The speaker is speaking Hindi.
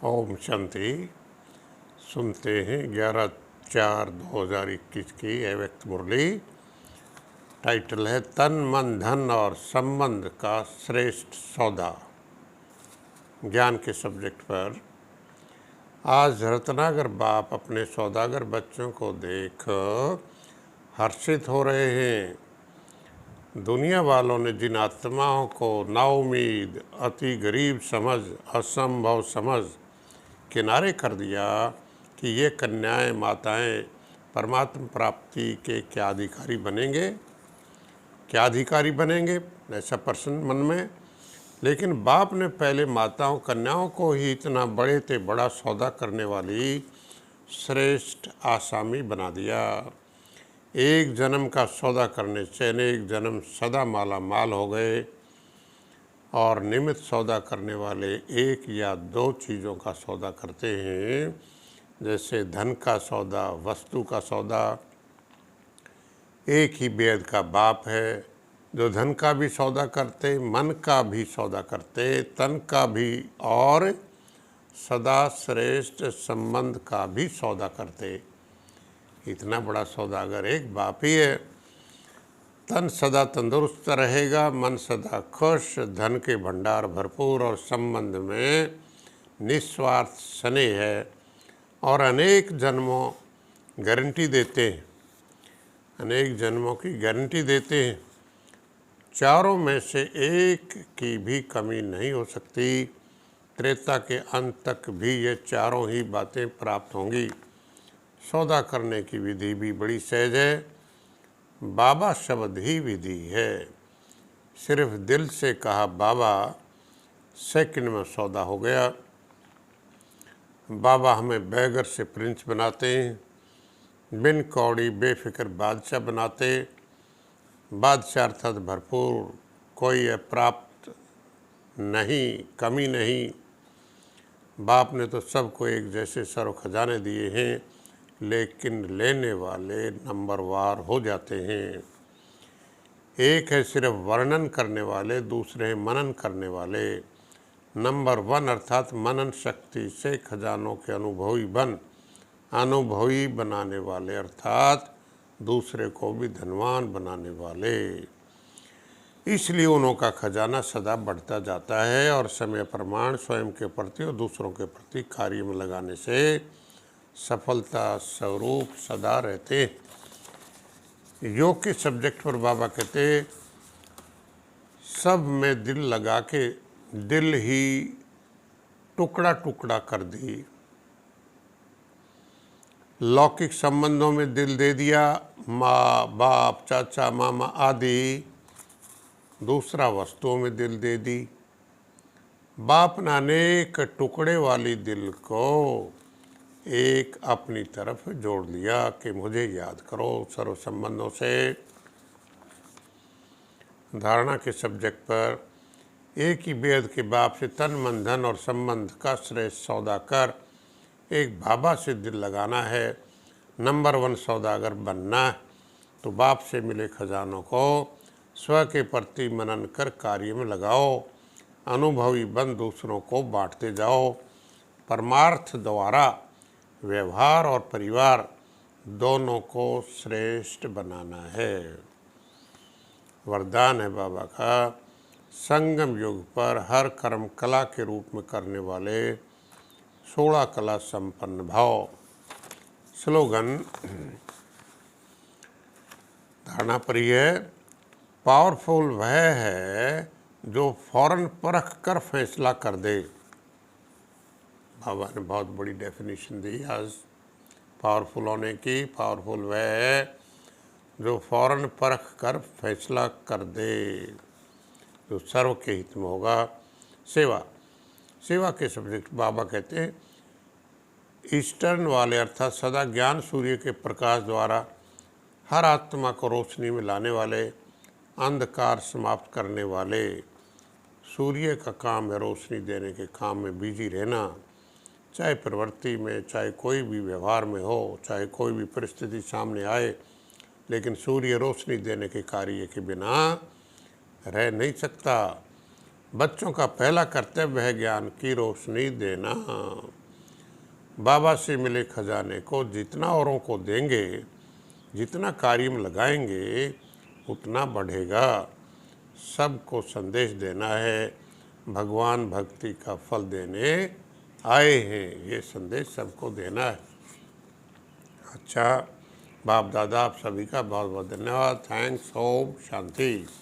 ओम शांति। सुनते हैं 11/4/2021 की अव्यक्त मुरली। टाइटल है तन मन धन और संबंध का श्रेष्ठ सौदा। ज्ञान के सब्जेक्ट पर आज रत्नाकर बाप अपने सौदागर बच्चों को देख हर्षित हो रहे हैं। दुनिया वालों ने जिन आत्माओं को नाउमीद, अति गरीब समझ, असंभव समझ किनारे कर दिया कि ये कन्याएं माताएं परमात्मा प्राप्ति के क्या अधिकारी बनेंगे ऐसा प्रश्न मन में। लेकिन बाप ने पहले माताओं कन्याओं को ही इतना बड़े ते बड़ा सौदा करने वाली श्रेष्ठ आसामी बना दिया। एक जन्म का सौदा करने से अनेक जन्म सदा माला माल हो गए और निमित सौदा करने वाले एक या दो चीज़ों का सौदा करते हैं, जैसे धन का सौदा, वस्तु का सौदा। एक ही बेद का बाप है जो धन का भी सौदा करते, मन का भी सौदा करते, तन का भी और सदा श्रेष्ठ संबंध का भी सौदा करते। इतना बड़ा सौदागर एक बाप ही है। तन सदा तंदुरुस्त रहेगा, मन सदा खुश, धन के भंडार भरपूर और संबंध में निस्वार्थ स्नेह है और अनेक जन्मों गारंटी देते हैं, अनेक जन्मों की गारंटी देते हैं। चारों में से एक की भी कमी नहीं हो सकती। त्रेता के अंत तक भी ये चारों ही बातें प्राप्त होंगी। सौदा करने की विधि भी बड़ी सहज है। बाबा शब्द ही विधि है। सिर्फ दिल से कहा बाबा, सेकंड में सौदा हो गया। बाबा हमें बैगर से प्रिंस बनाते हैं, बिन कौड़ी बेफिक्र बादशाह बनाते। बादशाह अर्थात भरपूर, कोई अप्राप्त नहीं, कमी नहीं। बाप ने तो सबको एक जैसे सर्व खजाने दिए हैं, लेकिन लेने वाले नंबरवार हो जाते हैं। एक है सिर्फ वर्णन करने वाले, दूसरे हैं मनन करने वाले। नंबर 1 अर्थात मनन शक्ति से खजानों के अनुभवी बनाने वाले, अर्थात दूसरे को भी धनवान बनाने वाले। इसलिए उन्हों का खजाना सदा बढ़ता जाता है और समय प्रमाण स्वयं के प्रति और दूसरों के प्रति कार्य में लगाने से सफलता स्वरूप सदा रहते। योग के सब्जेक्ट पर बाबा कहते सब में दिल लगा के दिल ही टुकड़ा टुकड़ा कर दी। लौकिक संबंधों में दिल दे दिया, माँ बाप चाचा मामा आदि। दूसरा वस्तुओं में दिल दे दी। बाप ने अनेक टुकड़े वाली दिल को एक अपनी तरफ जोड़ लिया कि मुझे याद करो सर्व संबंधों से। धारणा के सब्जेक्ट पर एक ही बेद के बाप से तन मन धन और संबंध का श्रेष्ठ सौदा कर एक बाबा से दिल लगाना है। नंबर 1 सौदागर बनना है तो बाप से मिले खजानों को स्व के प्रति मनन कर कार्य में लगाओ। अनुभवी बन दूसरों को बांटते जाओ। परमार्थ द्वारा व्यवहार और परिवार दोनों को श्रेष्ठ बनाना है। वरदान है बाबा का, संगम युग पर हर कर्म कला के रूप में करने वाले 16 कला संपन्न भाव। स्लोगन धारणा पर है, पावरफुल वह है जो फौरन परख कर फैसला कर दे। बाबा ने बहुत बड़ी डेफिनेशन दी आज पावरफुल होने की। पावरफुल वह है जो फौरन परख कर फैसला कर दे, जो सर्व के हित में होगा। सेवा के सब्जेक्ट बाबा कहते हैं ईस्टर्न वाले अर्थात सदा ज्ञान सूर्य के प्रकाश द्वारा हर आत्मा को रोशनी में लाने वाले, अंधकार समाप्त करने वाले। सूर्य का काम है रोशनी देने के काम में बिजी रहना, चाहे प्रवृत्ति में, चाहे कोई भी व्यवहार में हो, चाहे कोई भी परिस्थिति सामने आए, लेकिन सूर्य रोशनी देने के कार्य के बिना रह नहीं सकता। बच्चों का पहला कर्तव्य है ज्ञान की रोशनी देना। बाबा से मिले खजाने को जितना औरों को देंगे, जितना कार्य में लगाएंगे उतना बढ़ेगा। सबको संदेश देना है, भगवान भक्ति का फल देने आए हैं, ये संदेश सबको देना है। अच्छा, बाप दादा आप सभी का बहुत बहुत धन्यवाद। थैंक्स। ओम शांति।